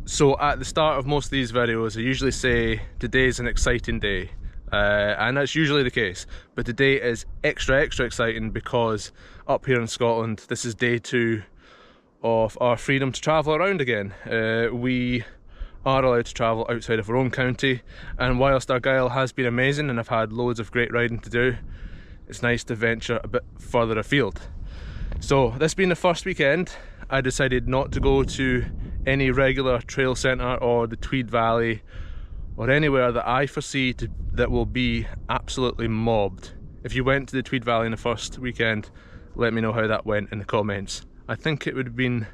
So at the start of most of these videos I usually say today's an exciting day, and that's usually the case, but today is extra exciting because up here in Scotland this is day 2 of our freedom to travel around again. We are allowed to travel outside of our own county, and whilst Argyll has been amazing and I've had loads of great riding to do, it's nice to venture a bit further afield. So this being the first weekend, I decided not to go to any regular trail centre or the Tweed Valley or anywhere that I foresee that will be absolutely mobbed. If you went to the Tweed Valley in the first weekend, let me know how that went in the comments. I think it would have been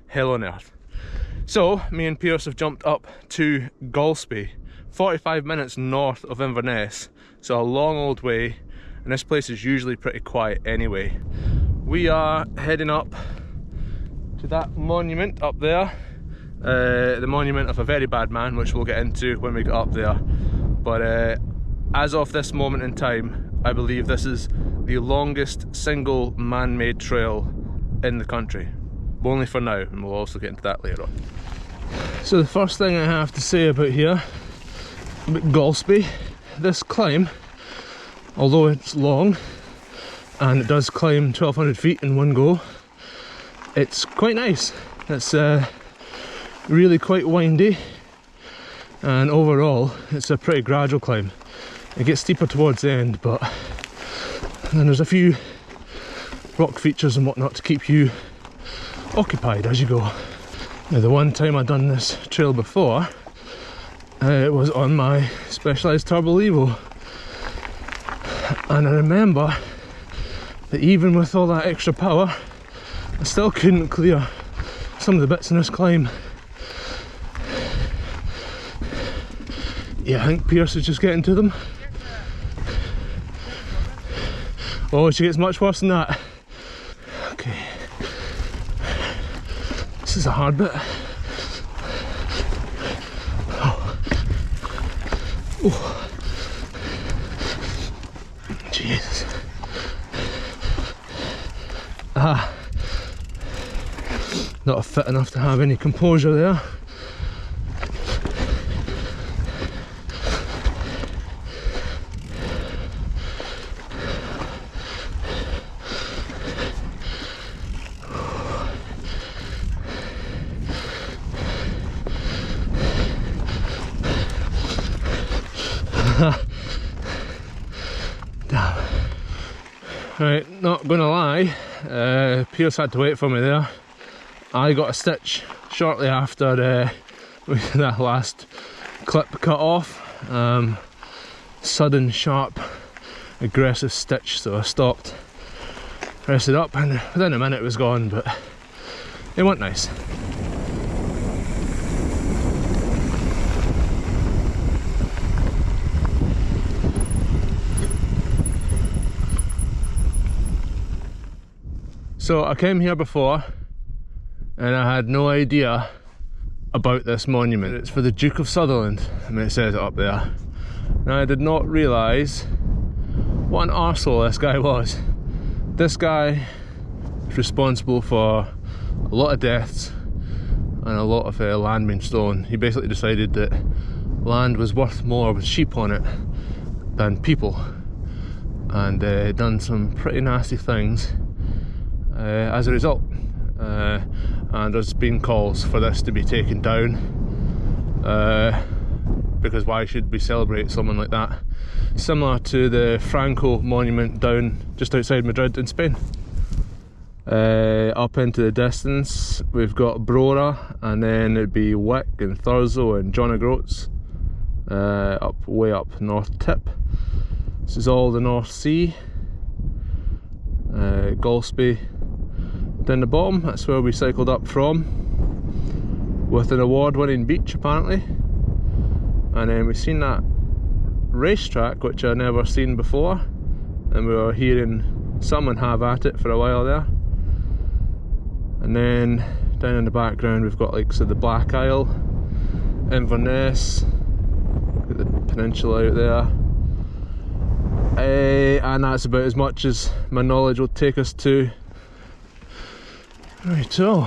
hell on earth. So me and Piers have jumped up to Golspie, 45 minutes north of Inverness, so a long old way, and this place is usually pretty quiet anyway. We are heading up to that monument up there, the monument of a very bad man, which we'll get into when we get up there. But as of this moment in time, I believe this is the longest single man-made trail in the country. Only for now, and we'll also get into that later on. So the first thing I have to say about here, about Golspie, this climb, although it's long and it does climb 1200 feet in one go, it's quite nice. It's really quite windy, and overall it's a pretty gradual climb. It gets steeper towards the end, but then there's a few rock features and whatnot to keep you occupied as you go. Now, the one time I'd done this trail before, it was on my Specialized Turbo Evo, and I remember that even with all that extra power, I still couldn't clear some of the bits in this climb. Yeah, I think Piers is just getting to them. Oh, she gets much worse than that. Okay. This is a hard bit. Oh. Oh. Jesus. Ah. Not fit enough to have any composure there. Damn. Right, not gonna lie, Piers had to wait for me there. I got a stitch shortly after that last clip cut off. Sudden, sharp, aggressive stitch, so I stopped, pressed it up, and within a minute it was gone, but it went nice. So I came here before and I had no idea about this monument. It's for the Duke of Sutherland, I mean, it says it up there. Now, I did not realise what an arsehole this guy was. This guy is responsible for a lot of deaths and a lot of land being stolen. He basically decided that land was worth more with sheep on it than people, and done some pretty nasty things as a result. And there's been calls for this to be taken down, because why should we celebrate someone like that? Similar to the Franco monument down just outside Madrid in Spain. Up into the distance we've got Brora, and then it'd be Wick and Thurso and John O'Groats, way up North Tip. This is all the North Sea. Golspie down the bottom, that's where we cycled up from, with an award-winning beach apparently. And then we've seen that racetrack which I've never seen before, and we were hearing someone have at it for a while there. And then down in the background we've got like, so the Black Isle, Inverness, got the peninsula out there, and that's about as much as my knowledge will take us to. Right, so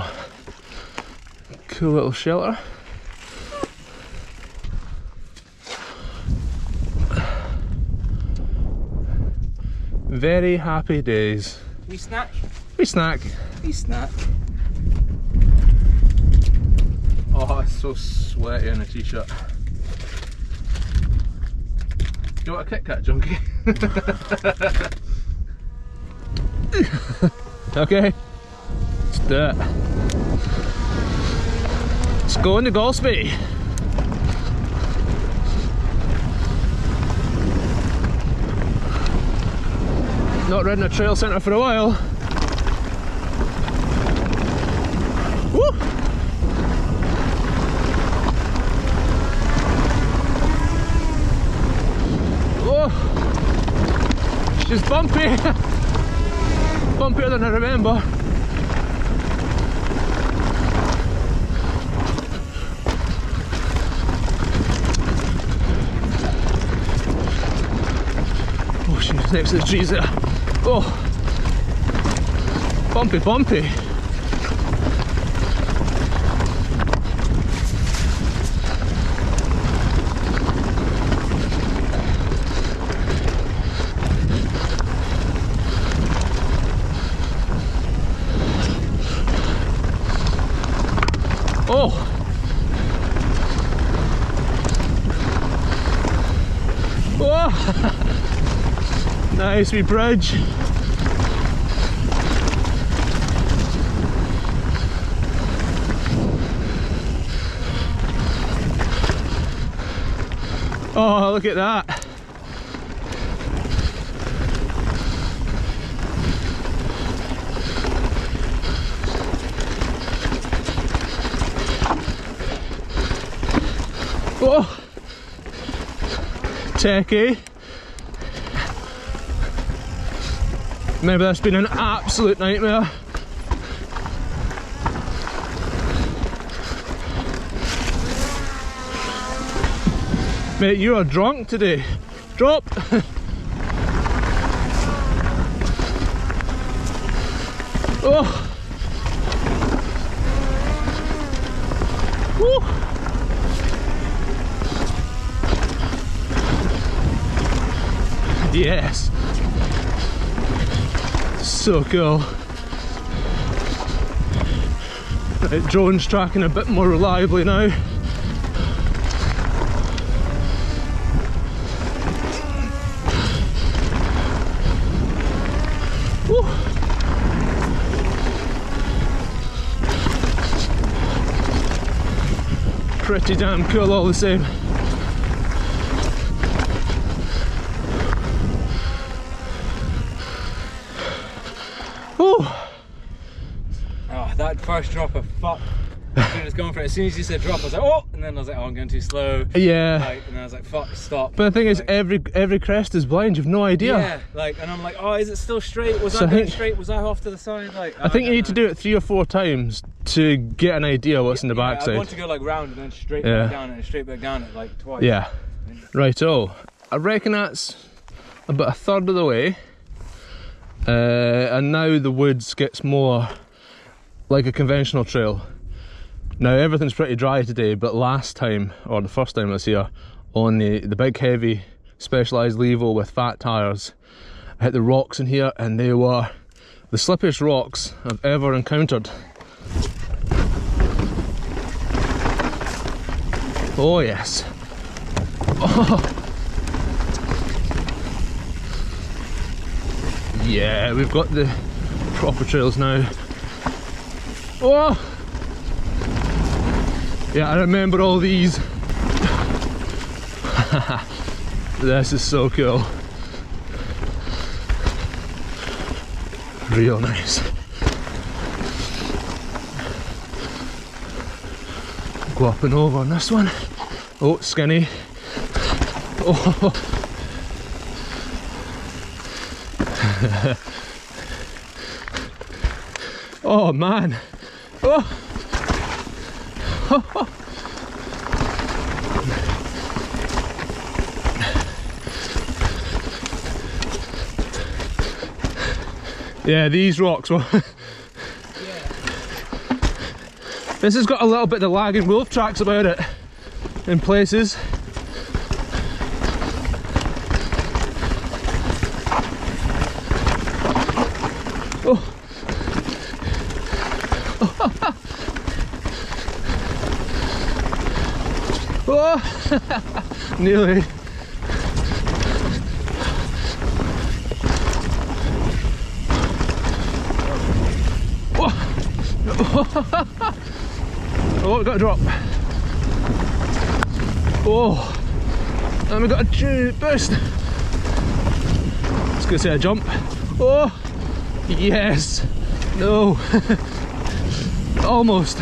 cool little shelter. Very happy days. We snack? We snack. We snack. Oh, it's so sweaty in a t-shirt. Do you want a Kit Kat, junkie? Okay, let's do it. Let's go into Golspie. Not ridden a trail centre for a while. Woo! Oh! She's bumpy! Bumpier than I remember. Oh, she's next to the trees there. Oh, bumpy, bumpy. Oh! Oh! Nice wee bridge. Oh, look at that. Oh, techie. Maybe that's been an absolute nightmare. Mate, you are drunk today. Drop. Oh. Woo. Yes. So cool. Right, drone's tracking a bit more reliably now. Woo. Pretty damn cool all the same. Oh, that first drop of fuck. I was going for it. As soon as you said drop, I was like, oh! And then I was like, oh, I'm going too slow. Yeah. Like, and then I was like, fuck, stop. But the thing is, like, every crest is blind. You've no idea. Yeah. Like, and I'm like, oh, is it still straight? Was So I going straight? Was I off to the side? Like, I think you need to do it 3 or 4 times to get an idea what's in the backside. I want to go like round and then straight back down and straight back down it like twice. Yeah. Right. Oh, I reckon that's about 1/3 of the way. And now the woods gets more like a conventional trail. Now everything's pretty dry today, but last time, or the first time I was here, on the big heavy Specialized Levo with fat tyres, I hit the rocks in here and they were the slippiest rocks I've ever encountered. Oh yes. Oh. Yeah, we've got the proper trails now. Oh! Yeah, I remember all these. This is so cool. Real nice. Go up and over on this one. Oh, skinny. Oh. Oh man. Oh. Yeah, these rocks were. This has got a little bit of lagging wolf tracks about it in places. Oh, nearly. Oh, got a drop. Oh, and we got a boost. It's gonna say a jump. Oh, yes. No. Almost.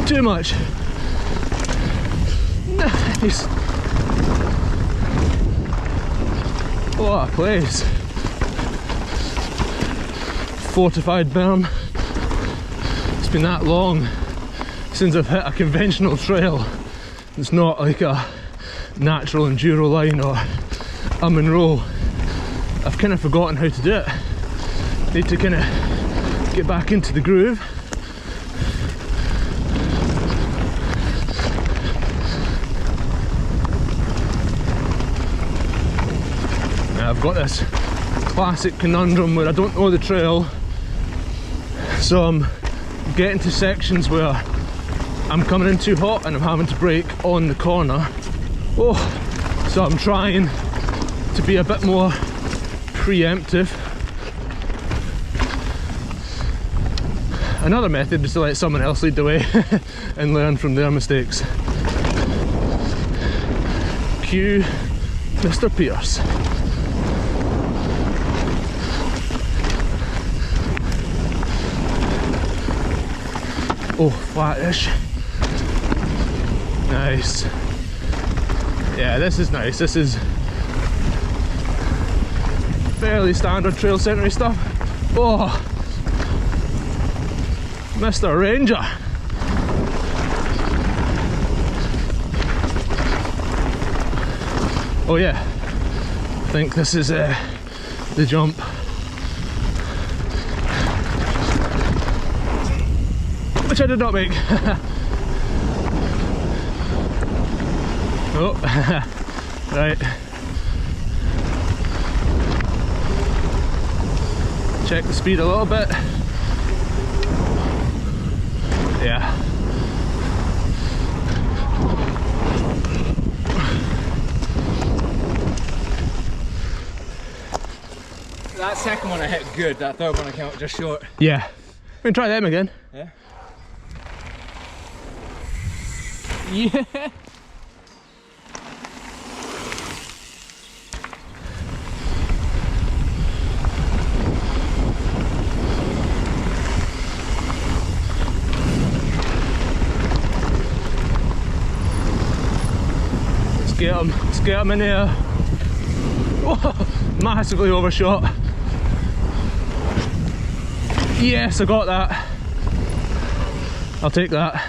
Too much. Nice. What a place. Fortified berm. It's been that long since I've hit a conventional trail. It's not like a natural enduro line or a Monroe. I've kind of forgotten how to do it. Need to kind of get back into the groove. Now I've got this classic conundrum where I don't know the trail, so I'm getting to sections where I'm coming in too hot and I'm having to brake on the corner. Oh, so I'm trying to be a bit more preemptive. Another method is to let someone else lead the way and learn from their mistakes. Cue Mr. Piers. Oh, flattish. Nice. Yeah, this is nice. This is fairly standard trail centery stuff. Oh, Mr. Ranger. Oh yeah, I think this is the jump. Which I did not make. Oh, right. Check the speed a little bit. Yeah. That second one I hit good, that third one I came up just short. Yeah. We can try them again. Yeah. Yeah. Let's get him in here. Whoa, massively overshot. Yes, I got that. I'll take that.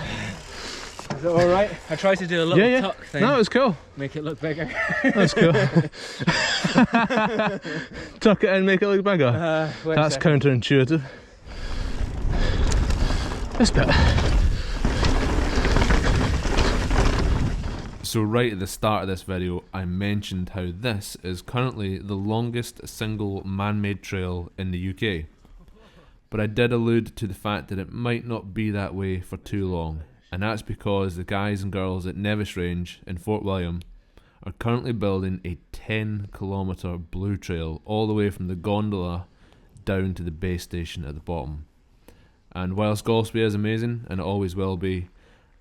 Is it alright? I tried to do a little tuck thing. No, it was cool. Make it look bigger. That's cool. Tuck it in, make it look bigger. That's counterintuitive. This bit. So right at the start of this video, I mentioned how this is currently the longest single man-made trail in the UK. But I did allude to the fact that it might not be that way for too long, and that's because the guys and girls at Nevis Range in Fort William are currently building a 10-kilometre blue trail all the way from the gondola down to the base station at the bottom. And whilst Golspie is amazing, and it always will be,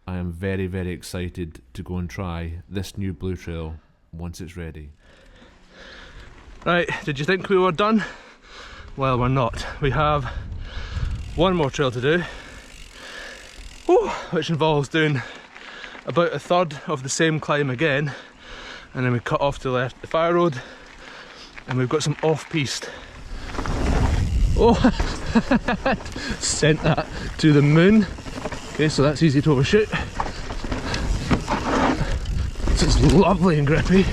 I am very, very excited to go and try this new blue trail once it's ready. Right, did you think we were done? Well, we're not. We have one more trail to do, which involves doing about a third of the same climb again, and then we cut off to the left the fire road, and we've got some off-piste. Oh, sent that to the moon. Okay, so that's easy to overshoot. This is lovely and grippy.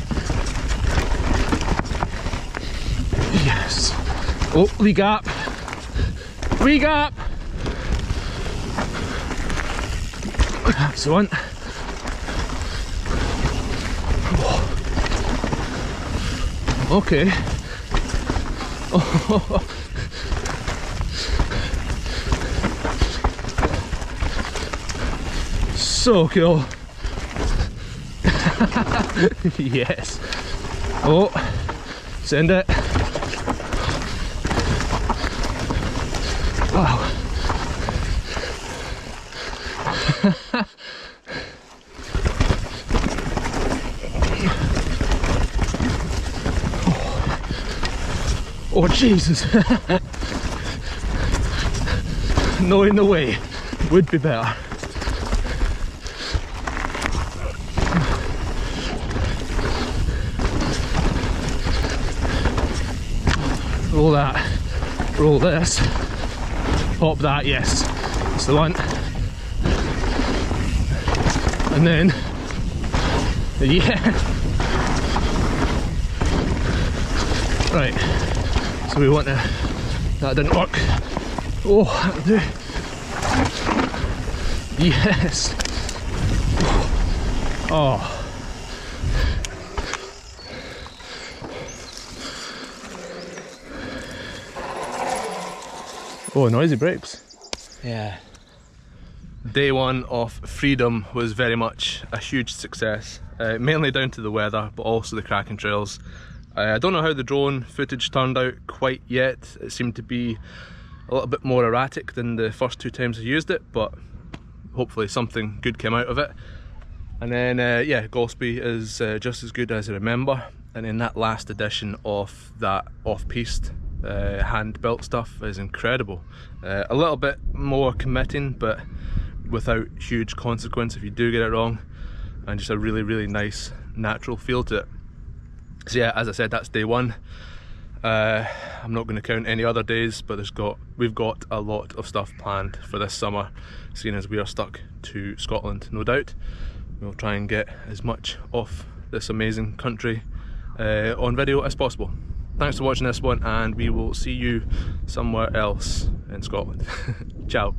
Yes. Oh, lee gap. Wee gap. That's the one. Okay. Oh. So cool. Yes. Oh, send it. Wow. Oh Jesus. No, in the way would be better. Roll that, roll this, pop that, yes, that's the one. And then, yeah. Right, so we want to, that didn't work. Oh, that'll do. Yes. Oh. Oh, noisy brakes. Yeah. Day one of freedom was very much a huge success, mainly down to the weather, but also the cracking trails. I don't know how the drone footage turned out quite yet. It seemed to be a little bit more erratic than the first 2 times I used it, but hopefully something good came out of it. And then, yeah, Golspie is just as good as I remember. And then that last edition of that off-piste hand-built stuff is incredible. A little bit more committing, but without huge consequence if you do get it wrong, and just a really, really nice natural feel to it. So yeah, as I said, that's day one. I'm not going to count any other days, but we've got a lot of stuff planned for this summer, seeing as we are stuck to Scotland, no doubt. We'll try and get as much of this amazing country on video as possible. Thanks for watching this one, and we will see you somewhere else in Scotland. Ciao.